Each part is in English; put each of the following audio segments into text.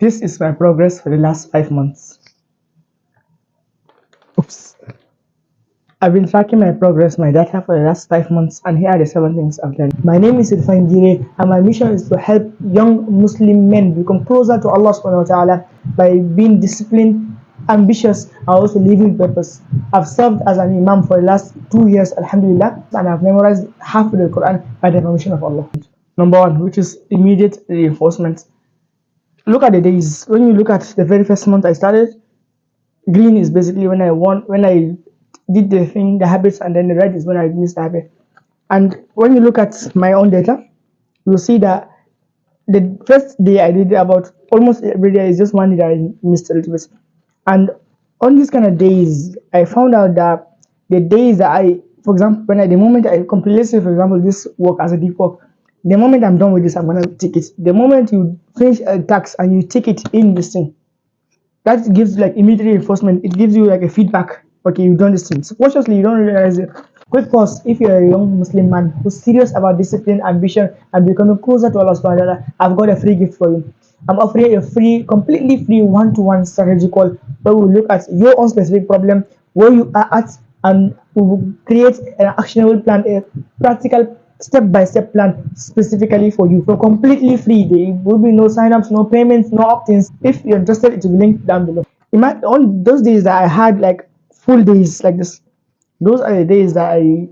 This is my progress for the last 5 months. Oops. I've been tracking my progress, my data for the last 5 months, and here are the 7 things I've learned. My name is Irfan Girei, and my mission is to help young Muslim men become closer to Allah subhanahu wa ta'ala by being disciplined, ambitious, and also living with purpose. I've served as an imam for the last 2 years, alhamdulillah, and I've memorized half of the Qur'an by the permission of Allah. Number one, which is immediate reinforcement. Look at the days. When you look at the very first month I started, green is basically when I did the thing, the habits, and then the red is when I missed the habit. And when you look at my own data, you'll see that the first day I did about almost every day is just one day that I missed a little bit. And on these kind of days, I found out that the days that for example, the moment I complete, let's say for example, this work as a deep work, the moment I'm done with this, I'm gonna take it. The moment you finish a task and you take it in this thing, that gives like immediate reinforcement. It gives you like a feedback. Okay, you've done this thing. Subconsciously, you don't realize it. Quick pause. If you're a young Muslim man who's serious about discipline, ambition, and becoming closer to Allah subhanahu wa ta'ala, I've got a free gift for you. I'm offering a free, completely free one-to-one strategy call where we'll look at your own specific problem, where you are at, and we will create an actionable plan, a practical step-by-step plan specifically for you, for completely free. There will be no sign-ups, no payments, no opt-ins. If you're interested, it will be linked down below. On those days that I had like full days like this, those are the days that I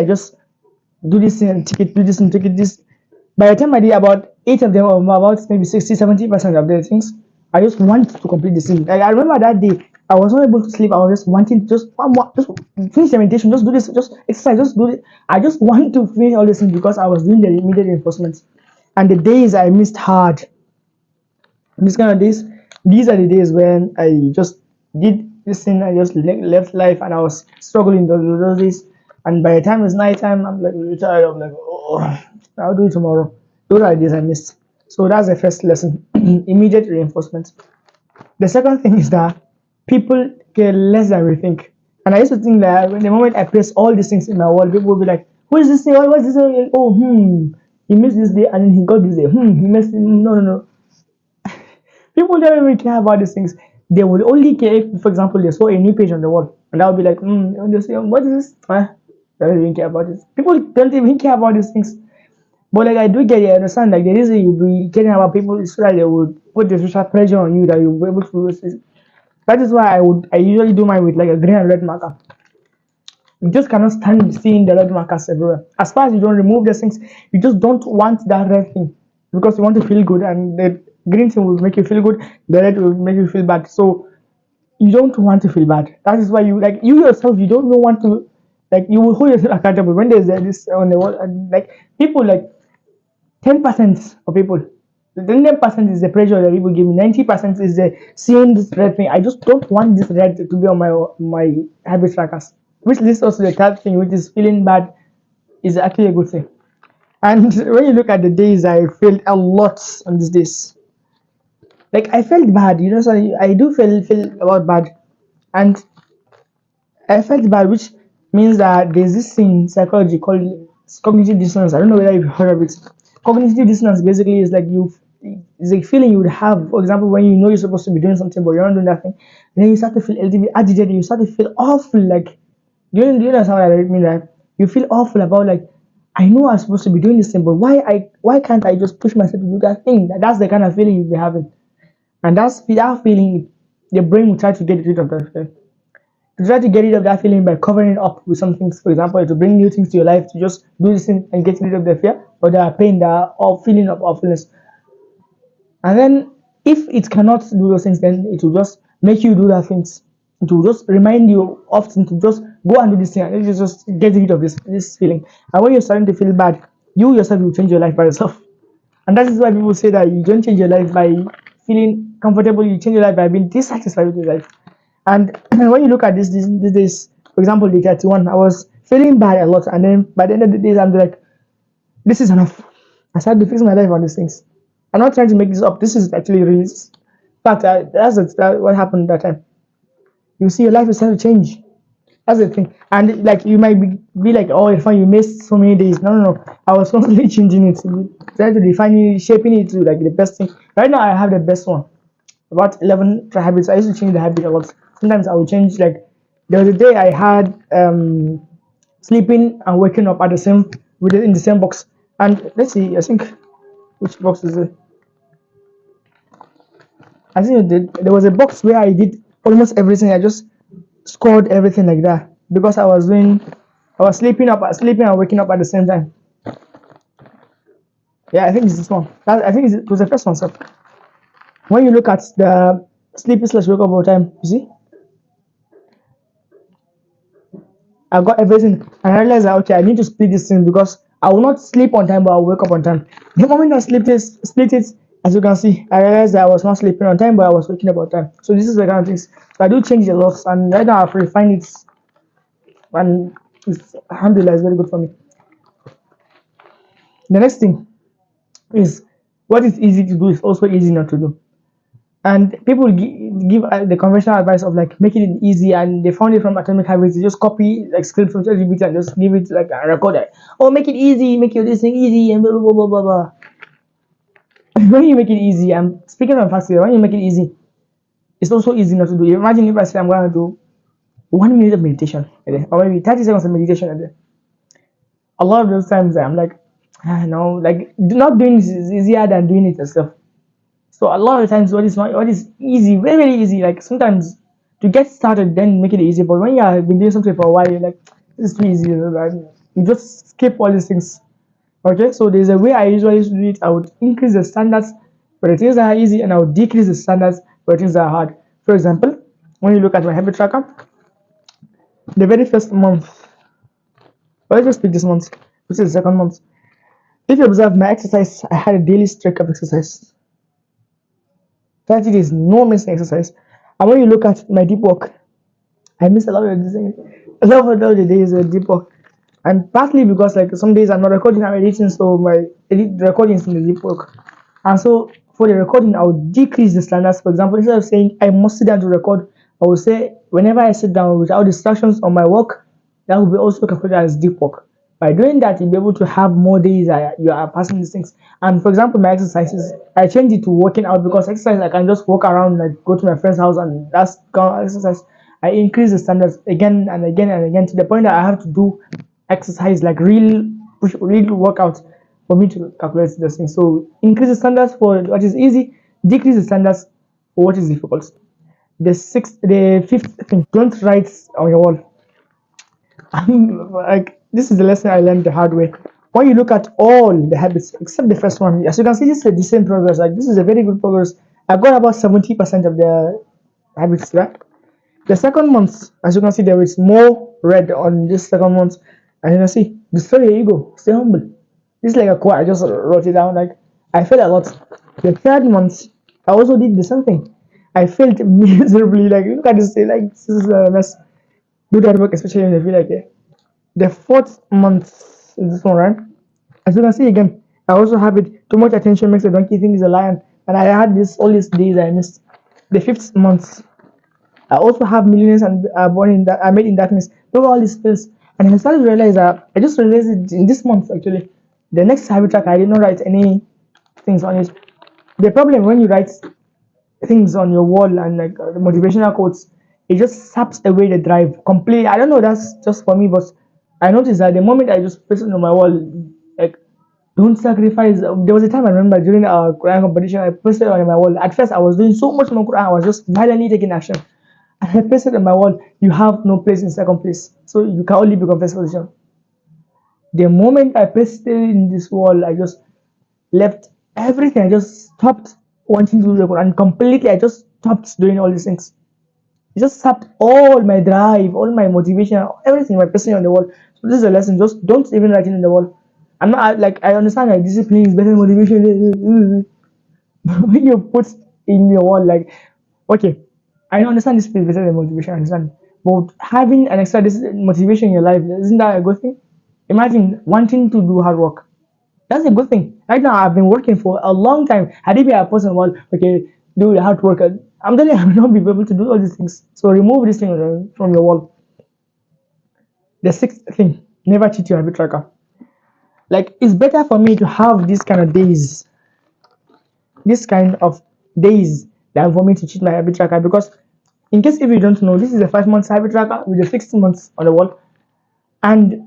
just do this thing and take it, do this and take it. This by the time I did about 8 of them, or about maybe 60-70% of the things, I just want to complete this thing. Like I remember that day I was not able to sleep. I was just wanting to just finish the meditation, just do this, just exercise, just do it. I just want to finish all this things because I was doing the immediate reinforcement. And the days I missed hard, these kind of days, these are the days when I just did this thing. I just left life and I was struggling those days. And by the time it's night time, I'm like really tired. I'm like, oh, I'll do it tomorrow. Those are the days I missed. So that's the first lesson. Immediate reinforcement. The second thing is that people care less than we think. And I used to think that when the moment I place all these things in my wall, people will be like, who is this thing? What's this thing? Oh, he missed this day and then he got this day. He missed it. No. People don't even care about these things. They will only care if, for example, they saw a new page on the wall. And I'll be like, they say, what is this? They don't even care about this. People don't even care about these things. But like I do get it, I understand. Like the reason you'll be caring about people is so that they would put the social pressure on you that you'll be able to do this. That is why I usually do mine with like a green and red marker. You just cannot stand seeing the red markers everywhere. As far as you don't remove the things, you just don't want that red thing because you want to feel good, and the green thing will make you feel good, the red will make you feel bad. So you don't want to feel bad. That is why you yourself, you don't even want to, like, you will hold yourself accountable when there's this on the wall. And like people, like 10% of people, the 10% is the pressure that people give me. 90% is the seeing this red thing. I just don't want this red to be on my habit trackers. Which leads us to the third thing, which is feeling bad is actually a good thing. And when you look at the days, I failed a lot on these days. Like I felt bad, so I do feel about bad, and I felt bad, which means that there's this thing in psychology called cognitive dissonance. I don't know whether you've heard of it. Cognitive dissonance basically is like it's a feeling you would have, for example, when you know you're supposed to be doing something but you're not doing that thing, and then you start to feel a little bit agitated. You start to feel awful. Like do you understand what I mean? That you feel awful about, like, I know I'm supposed to be doing this thing, but why can't I just push myself to do that thing? That's the kind of feeling you'll be having. And that feeling, the brain will try to get rid of that feeling. To try to get rid of that feeling by covering it up with some things, for example, to bring new things to your life, to just do this thing and get rid of the fear or the pain, or feeling of awfulness. And then if it cannot do those things, then it will just make you do that things. It will just remind you often to just go and do this thing and just get rid of this feeling. And when you're starting to feel bad, you yourself will change your life by yourself. And that is why people say that you don't change your life by feeling comfortable, you change your life by being dissatisfied with your life. And when you look at this days, for example, the 31, I was feeling bad a lot, and then by the end of the day, I'm like, this is enough. I started to fix my life on these things. I'm not trying to make this up. This is actually real. In fact, that's what happened that time. You see, your life is starting to change. That's the thing. And like you might be like, oh, Irfan, you missed so many days. No. I was constantly changing it. try to define it, shaping it to like the best thing. Right now, I have the best one. About 11 habits. I used to change the habit a lot. Sometimes I would change, like, there was a day I had sleeping and waking up at the same, in the same box. And let's see, I think, which box is it? I think there was a box where I did almost everything. I just scored everything like that because I was sleeping and waking up at the same time. Yeah, I think it's this one. I think it was the first one. So when you look at the sleeping slash wake up all time, you see, I got everything. And I realized that okay, I need to split this thing because I will not sleep on time, but I'll wake up on time. The moment I split it, as you can see, I realized that I was not sleeping on time, but I was waking up on time. So this is the kind of things. So I do change a lot, and right now I've refined it, and it's alhamdulillah, it's very good for me. The next thing is what is easy to do is also easy not to do. And people give the conventional advice of like making it easy, and they found it from Atomic Habits. They just copy like scripts from ChatGPT and just give it like a recorder. Oh, make it easy, make your this thing easy, and blah blah blah blah blah. When you make it easy, I'm speaking on facts here. When you make it easy, it's also easy not to do. Imagine if I say I'm going to do 1 minute of meditation a day, or maybe 30 seconds of meditation a day. A lot of those times I'm like, no, like not doing this is easier than doing it yourself. So a lot of times what is easy, very very easy. Like sometimes to get started, then make it easy. But when you have been doing something for a while, you're like, this is too easy. Right? You just skip all these things. Okay, so there's a way I usually do it. I would increase the standards for the things that are easy, and I would decrease the standards for the things that are hard. For example, when you look at my habit tracker, the very first month, well, let's just pick this month, which is the second month. If you observe my exercise, I had a daily streak of exercise. 30 days, no missing exercise. And when you look at my deep work, I miss a lot of the days of deep work. And partly because like some days I'm not recording, I'm editing, so my recording is in the deep work. And so for the recording, I would decrease the standards. For example, instead of saying I must sit down to record, I would say whenever I sit down without distractions on my work, that will be also calculated as deep work. By doing that, you'll be able to have more days that you are passing these things. And for example, my exercises, I changed it to working out because exercise I can just walk around, like go to my friend's house and that's exercise. I increase the standards again and again and again to the point that I have to do exercise like real workout for me to calculate this thing. So increase the standards for what is easy, decrease the standards for what is difficult. The fifth thing, don't write on your wall. Like this is the lesson I learned the hard way. When you look at all the habits except the first one, as you can see, this is a decent progress. Like this is a very good progress. I've got about 70% of the habits, right? The second month, as you can see, there is more red on this second month. And you can see, destroy your ego, stay humble. This is like a quote, I just wrote it down. Like I failed a lot. The third month, I also did the same thing. I failed miserably. Like look at this, like this is a mess. Do that work, especially when you feel like it. The fourth month is this one, right? As you can see again, I also have it. Too much attention makes a donkey think he's a lion, and I had this all these days I missed. The fifth month, I also have millionaires and born in that I made in darkness. Look at all these skills, and I started to realize that I just realized it in this month actually. The next habit track I did not write any things on it. The problem when you write things on your wall and like the motivational quotes, it just saps away the drive completely. I don't know, that's just for me, but I noticed that the moment I just paste it on my wall, like don't sacrifice. There was a time I remember during our Qur'an competition, I pasted it on my wall. At first, I was doing so much more Qur'an, I was just violently taking action. And I pasted it on my wall. You have no place in second place, so you can only become first position. The moment I pasted it in this wall, I just left everything. I just stopped wanting to do the Quran completely. I just stopped doing all these things. It just sapped all my drive, all my motivation, everything by pasting on the wall. So this is a lesson. Just don't even write it on the wall. I'm not like I understand that discipline is better than motivation. When you put in your wall, like okay, I understand discipline is better than motivation. I understand, but having an extra motivation in your life, isn't that a good thing? Imagine wanting to do hard work. That's a good thing. Right now, I've been working for a long time. Had it been a person, well, okay, do the hard work. I'm telling you, I will not be able to do all these things. So remove this thing from your wall. The sixth thing, never cheat your habit tracker. Like it's better for me to have this kind of days than for me to cheat my habit tracker, because in case if you don't know, this is a 5 months habit tracker with the 6 months on the wall. And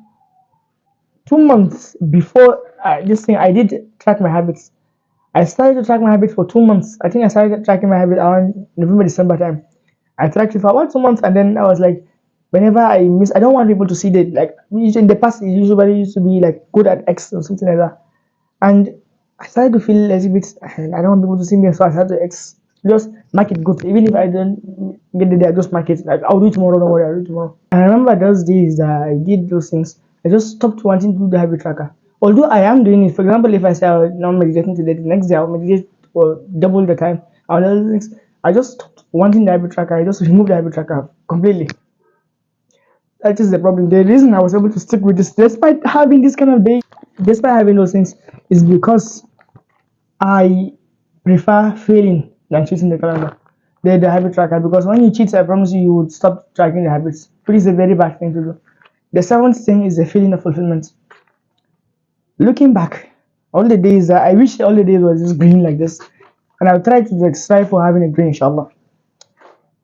2 months before this thing, I did track my habits. I started to track my habits for 2 months. I think I started tracking my habit around November, December time. I tracked it for about 2 months, and then I was like, whenever I miss, I don't want people to see that. Like in the past, it usually used to be like good at X or something like that, and I started to feel a little bit. I don't want people to see me, so I started to X, just mark it good. Even if I don't get the day, I just mark it. Like I'll do it tomorrow. Don't worry, I'll do it tomorrow. And I remember those days that I did those things. I just stopped wanting to do the habit tracker. Although I am doing it. For example, if I say I'm not meditating today, the next day I'll meditate for double the time. And other things, I just stopped wanting the habit tracker. I just removed the habit tracker completely. That is the problem. The reason I was able to stick with this, despite having this kind of day, despite having those things, is because I prefer failing than cheating the calendar, the habit tracker. Because when you cheat, I promise you, you would stop tracking the habits, which is a very bad thing to do. The seventh thing is the feeling of fulfillment. Looking back, all the days I wish all the days was just green like this, and I'll try to like strive for having a green, inshallah.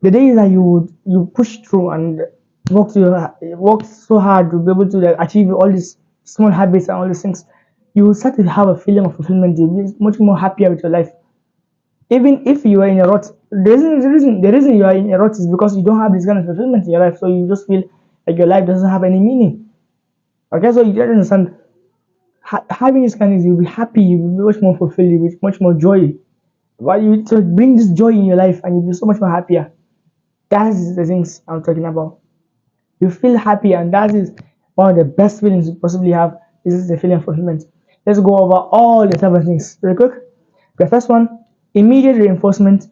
The days that you push through and work so hard to be able to like, achieve all these small habits and all these things, you will start to have a feeling of fulfillment. You'll be much more happier with your life. Even if you are in a rut, the reason you are in a rut is because you don't have this kind of fulfillment in your life, so you just feel like your life doesn't have any meaning. Okay, so you don't understand. Having this kind of, you'll be happy, you'll be much more fulfilled, you'll be much more joy. But you to bring this joy in your life, and you'll be so much more happier. That's the things I'm talking about. You feel happy, and that is one of the best feelings you possibly have. This is the feeling of fulfillment. Let's go over all the seven things real quick. The first one, immediate reinforcement.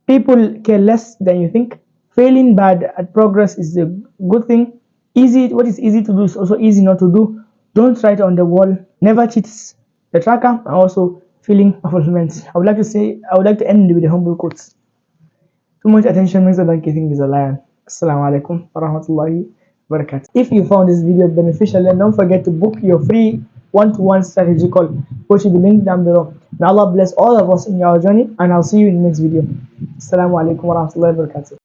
People care less than you think. Failing bad at progress is a good thing. What is easy to do is also easy not to do. Don't write on the wall. Never cheats the tracker, and also feeling of fulfillment. I would like to end with the humble quotes. Too much attention makes the donkey think he's a lion. Assalamu alaikum wa rahmatullahi wa barakatuh. If you found this video beneficial, then don't forget to book your free one-to-one strategy call. Go to the link down below. May Allah bless all of us in our journey, and I'll see you in the next video. Assalamu alaikum wa rahmatullahi wa barakatuh.